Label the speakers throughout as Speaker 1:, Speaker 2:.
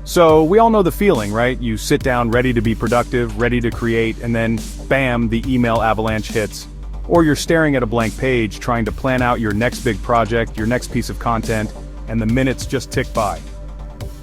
Speaker 1: So we all know the feeling, right? You sit down ready to be productive, ready to create, and then bam, the email avalanche hits. Or you're staring at a blank page trying to plan out your next big project, your next piece of content, and the minutes just tick by.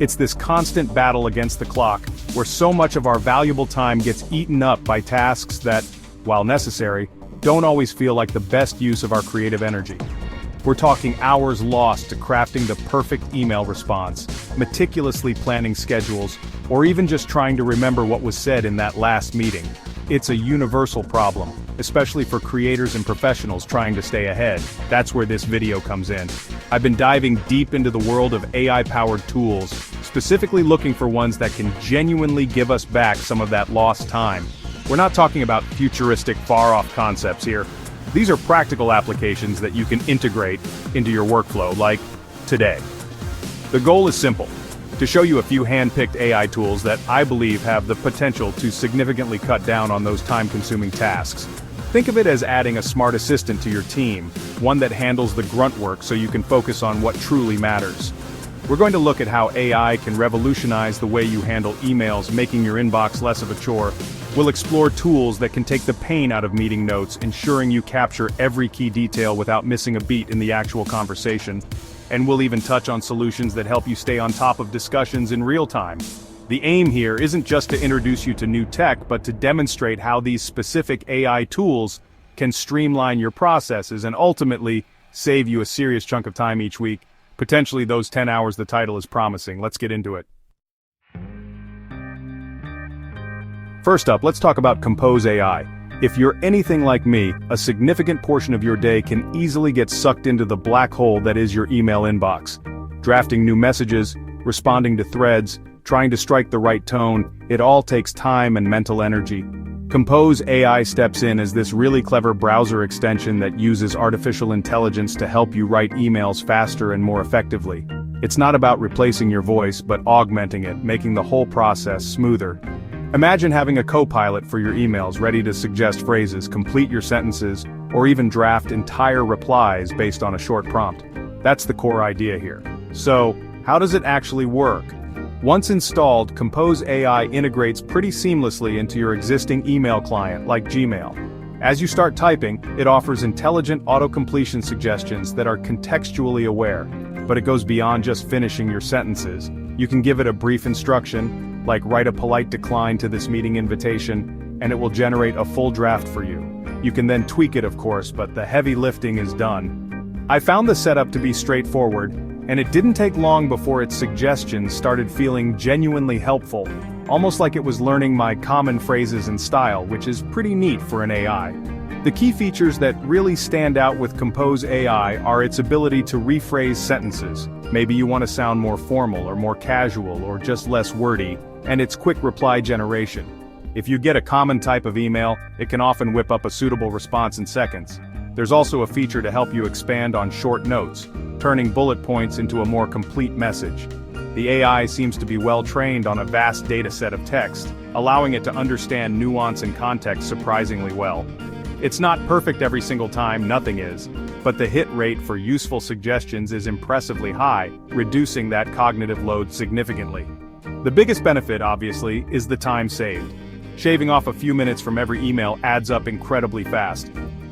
Speaker 1: It's this constant battle against the clock, where so much of our valuable time gets eaten up by tasks that, while necessary, don't always feel like the best use of our creative energy. We're talking hours lost to crafting the perfect email response, meticulously planning schedules, or even just trying to remember what was said in that last meeting. It's a universal problem, especially for creators and professionals trying to stay ahead. That's where this video comes in. I've been diving deep into the world of AI-powered tools, specifically looking for ones that can genuinely give us back some of that lost time. We're not talking about futuristic, far-off concepts here. These are practical applications that you can integrate into your workflow, like today. The goal is simple: to show you a few hand-picked AI tools that I believe have the potential to significantly cut down on those time-consuming tasks. Think of it as adding a smart assistant to your team, one that handles the grunt work so you can focus on what truly matters. We're going to look at how AI can revolutionize the way you handle emails, making your inbox less of a chore. We'll explore tools that can take the pain out of meeting notes, ensuring you capture every key detail without missing a beat in the actual conversation. And we'll even touch on solutions that help you stay on top of discussions in real time. The aim here isn't just to introduce you to new tech, but to demonstrate how these specific AI tools can streamline your processes and ultimately save you a serious chunk of time each week. Potentially those 10 hours the title is promising. Let's get into it. First up, let's talk about Compose AI. If you're anything like me, a significant portion of your day can easily get sucked into the black hole that is your email inbox. Drafting new messages, responding to threads, trying to strike the right tone, it all takes time and mental energy. Compose AI steps in as this really clever browser extension that uses artificial intelligence to help you write emails faster and more effectively. It's not about replacing your voice, but augmenting it, making the whole process smoother. Imagine having a co-pilot for your emails ready to suggest phrases, complete your sentences, or even draft entire replies based on a short prompt. That's the core idea here. So, how does it actually work? Once installed, Compose AI integrates pretty seamlessly into your existing email client like Gmail. As you start typing, it offers intelligent auto-completion suggestions that are contextually aware, but it goes beyond just finishing your sentences. You can give it a brief instruction, like write a polite decline to this meeting invitation, and it will generate a full draft for you. You can then tweak it, of course, but the heavy lifting is done. I found the setup to be straightforward, and it didn't take long before its suggestions started feeling genuinely helpful, almost like it was learning my common phrases and style, which is pretty neat for an AI. The key features that really stand out with Compose AI are its ability to rephrase sentences. Maybe you want to sound more formal or more casual or just less wordy, and its quick reply generation. If you get a common type of email, it can often whip up a suitable response in seconds. There's also a feature to help you expand on short notes, turning bullet points into a more complete message. The AI seems to be well trained on a vast data set of text, allowing it to understand nuance and context surprisingly well. It's not perfect every single time, nothing is, but the hit rate for useful suggestions is impressively high, reducing that cognitive load significantly. The biggest benefit, obviously, is the time saved. Shaving off a few minutes from every email adds up incredibly fast.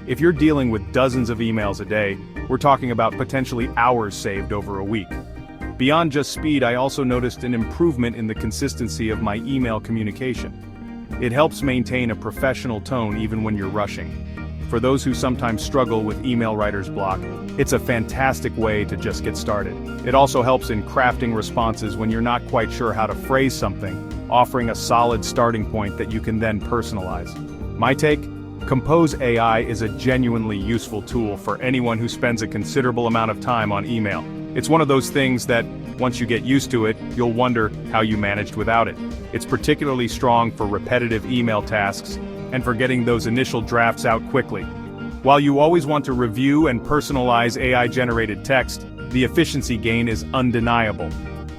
Speaker 1: If you're dealing with dozens of emails a day, we're talking about potentially hours saved over a week. Beyond just speed, I also noticed an improvement in the consistency of my email communication. It helps maintain a professional tone even when you're rushing. For those who sometimes struggle with email writer's block, it's a fantastic way to just get started. It also helps in crafting responses when you're not quite sure how to phrase something, offering a solid starting point that you can then personalize. My take? Compose AI is a genuinely useful tool for anyone who spends a considerable amount of time on email. It's one of those things that, once you get used to it, you'll wonder how you managed without it. It's particularly strong for repetitive email tasks and for getting those initial drafts out quickly. While you always want to review and personalize AI-generated text, the efficiency gain is undeniable.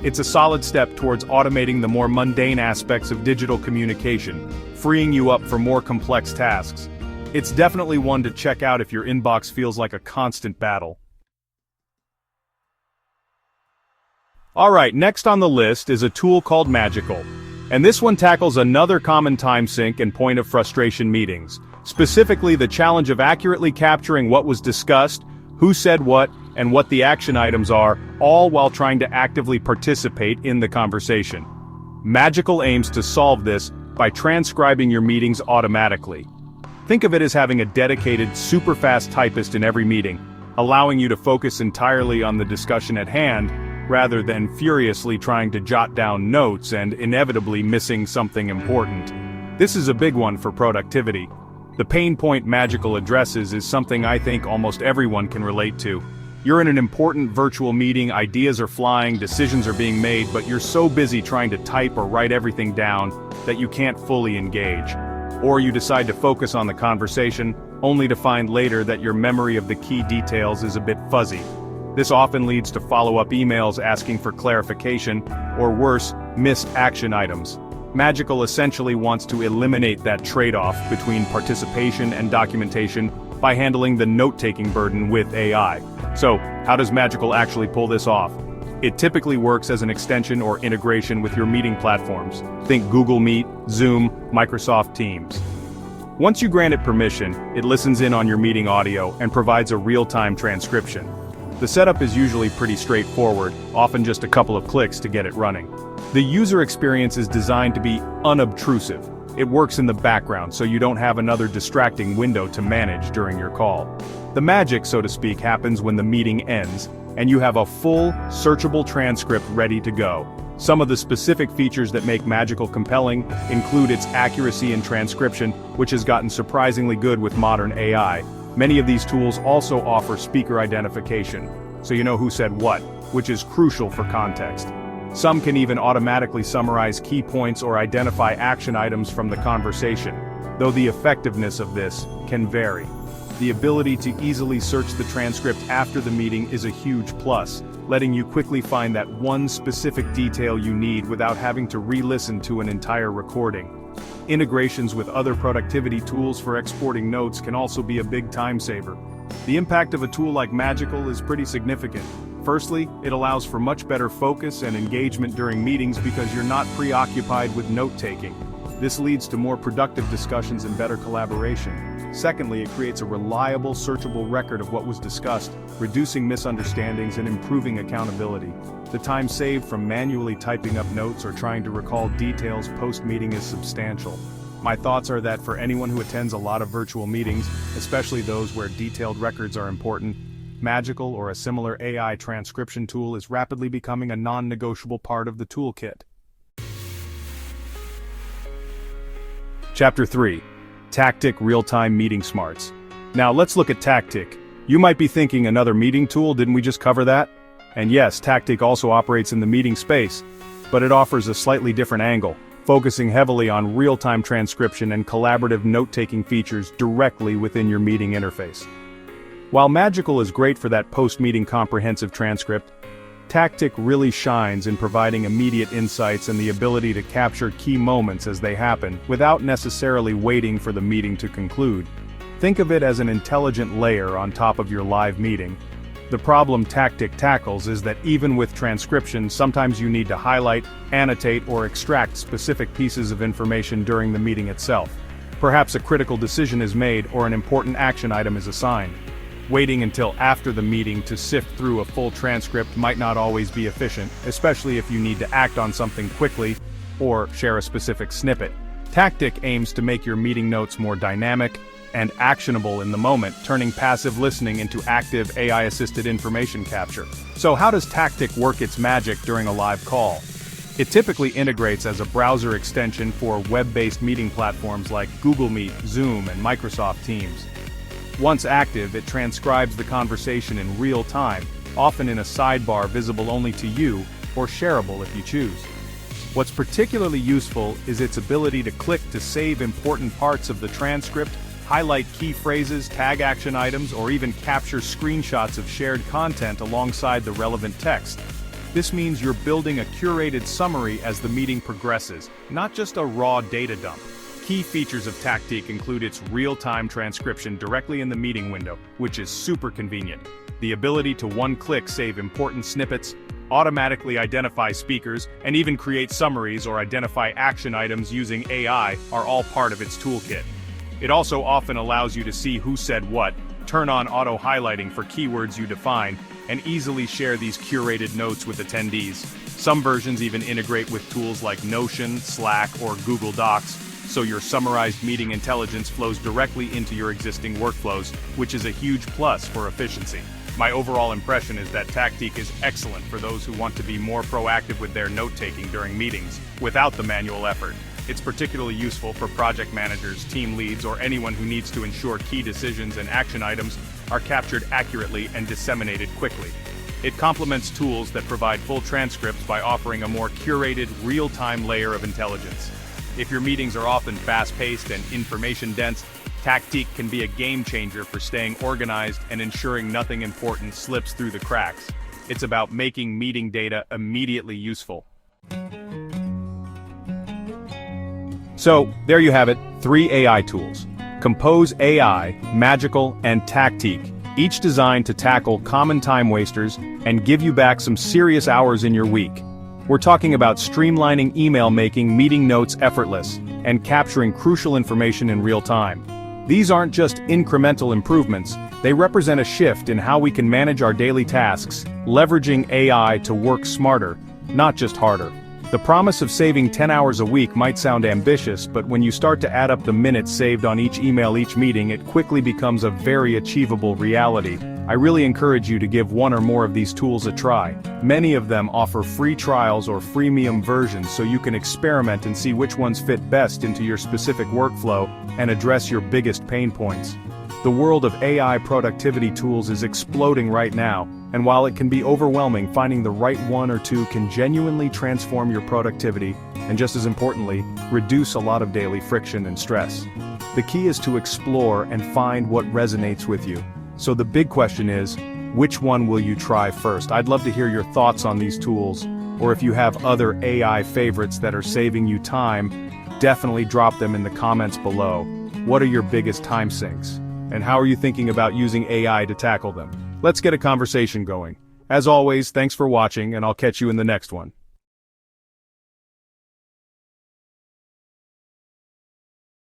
Speaker 1: It's a solid step towards automating the more mundane aspects of digital communication, freeing you up for more complex tasks. It's definitely one to check out if your inbox feels like a constant battle. Alright, next on the list is a tool called Magical. And this one tackles another common time sink and point of frustration meetings. Specifically the challenge of accurately capturing what was discussed, who said what, and what the action items are, all while trying to actively participate in the conversation. Magical aims to solve this by transcribing your meetings automatically. Think of it as having a dedicated, super-fast typist in every meeting, allowing you to focus entirely on the discussion at hand, rather than furiously trying to jot down notes and inevitably missing something important. This is a big one for productivity. The pain point Magical addresses is something I think almost everyone can relate to. You're in an important virtual meeting, ideas are flying, decisions are being made, but you're so busy trying to type or write everything down that you can't fully engage. Or you decide to focus on the conversation, only to find later that your memory of the key details is a bit fuzzy. This often leads to follow-up emails asking for clarification, or worse, missed action items. Magical essentially wants to eliminate that trade-off between participation and documentation by handling the note-taking burden with AI. So, how does Magical actually pull this off? It typically works as an extension or integration with your meeting platforms. Think Google Meet, Zoom, Microsoft Teams. Once you grant it permission, it listens in on your meeting audio and provides a real-time transcription. The setup is usually pretty straightforward, often just a couple of clicks to get it running. The user experience is designed to be unobtrusive. It works in the background so you don't have another distracting window to manage during your call. The magic, so to speak, happens when the meeting ends, and you have a full, searchable transcript ready to go. Some of the specific features that make Magical compelling include its accuracy in transcription, which has gotten surprisingly good with modern AI. Many of these tools also offer speaker identification, so you know who said what, which is crucial for context. Some can even automatically summarize key points or identify action items from the conversation, though the effectiveness of this can vary. The ability to easily search the transcript after the meeting is a huge plus, letting you quickly find that one specific detail you need without having to re-listen to an entire recording. Integrations with other productivity tools for exporting notes can also be a big time saver. The impact of a tool like Magical is pretty significant. Firstly, it allows for much better focus and engagement during meetings because you're not preoccupied with note-taking. This leads to more productive discussions and better collaboration. Secondly, it creates a reliable, searchable record of what was discussed, reducing misunderstandings and improving accountability. The time saved from manually typing up notes or trying to recall details post-meeting is substantial. My thoughts are that for anyone who attends a lot of virtual meetings, especially those where detailed records are important, Magical or a similar AI transcription tool is rapidly becoming a non-negotiable part of the toolkit. Chapter 3. Tactic Real-Time Meeting Smarts. Now let's look at Tactic. You might be thinking another meeting tool, didn't we just cover that? And yes, Tactic also operates in the meeting space, but it offers a slightly different angle, focusing heavily on real-time transcription and collaborative note-taking features directly within your meeting interface. While Magical is great for that post-meeting comprehensive transcript, Tactic really shines in providing immediate insights and the ability to capture key moments as they happen, without necessarily waiting for the meeting to conclude. Think of it as an intelligent layer on top of your live meeting. The problem Tactic tackles is that even with transcription, sometimes you need to highlight, annotate, or extract specific pieces of information during the meeting itself. Perhaps a critical decision is made or an important action item is assigned. Waiting until after the meeting to sift through a full transcript might not always be efficient, especially if you need to act on something quickly or share a specific snippet. Tactic aims to make your meeting notes more dynamic and actionable in the moment, turning passive listening into active AI-assisted information capture. So how does Tactic work its magic during a live call? It typically integrates as a browser extension for web-based meeting platforms like Google Meet, Zoom, and Microsoft Teams. Once active, it transcribes the conversation in real time, often in a sidebar visible only to you, or shareable if you choose. What's particularly useful is its ability to click to save important parts of the transcript, highlight key phrases, tag action items, or even capture screenshots of shared content alongside the relevant text. This means you're building a curated summary as the meeting progresses, not just a raw data dump. Key features of Tactic include its real-time transcription directly in the meeting window, which is super convenient. The ability to one-click save important snippets, automatically identify speakers, and even create summaries or identify action items using AI are all part of its toolkit. It also often allows you to see who said what, turn on auto-highlighting for keywords you define, and easily share these curated notes with attendees. Some versions even integrate with tools like Notion, Slack, or Google Docs, so your summarized meeting intelligence flows directly into your existing workflows, which is a huge plus for efficiency. My overall impression is that Tactique is excellent for those who want to be more proactive with their note-taking during meetings, without the manual effort. It's particularly useful for project managers, team leads, or anyone who needs to ensure key decisions and action items are captured accurately and disseminated quickly. It complements tools that provide full transcripts by offering a more curated, real-time layer of intelligence. If your meetings are often fast-paced and information-dense, Tactique can be a game-changer for staying organized and ensuring nothing important slips through the cracks. It's about making meeting data immediately useful. So, there you have it, 3 AI tools. Compose AI, Magical, and Tactique, each designed to tackle common time wasters and give you back some serious hours in your week. We're talking about streamlining email, making meeting notes effortless, and capturing crucial information in real time. These aren't just incremental improvements, they represent a shift in how we can manage our daily tasks, leveraging AI to work smarter, not just harder. The promise of saving 10 hours a week might sound ambitious, but when you start to add up the minutes saved on each email, each meeting, it quickly becomes a very achievable reality. I really encourage you to give one or more of these tools a try. Many of them offer free trials or freemium versions, so you can experiment and see which ones fit best into your specific workflow and address your biggest pain points. The world of AI productivity tools is exploding right now, and while it can be overwhelming, finding the right one or two can genuinely transform your productivity, and just as importantly, reduce a lot of daily friction and stress. The key is to explore and find what resonates with you. So the big question is, which one will you try first? I'd love to hear your thoughts on these tools, or if you have other AI favorites that are saving you time, definitely drop them in the comments below. What are your biggest time sinks? And how are you thinking about using AI to tackle them? Let's get a conversation going. As always, thanks for watching, and I'll catch you in the next one.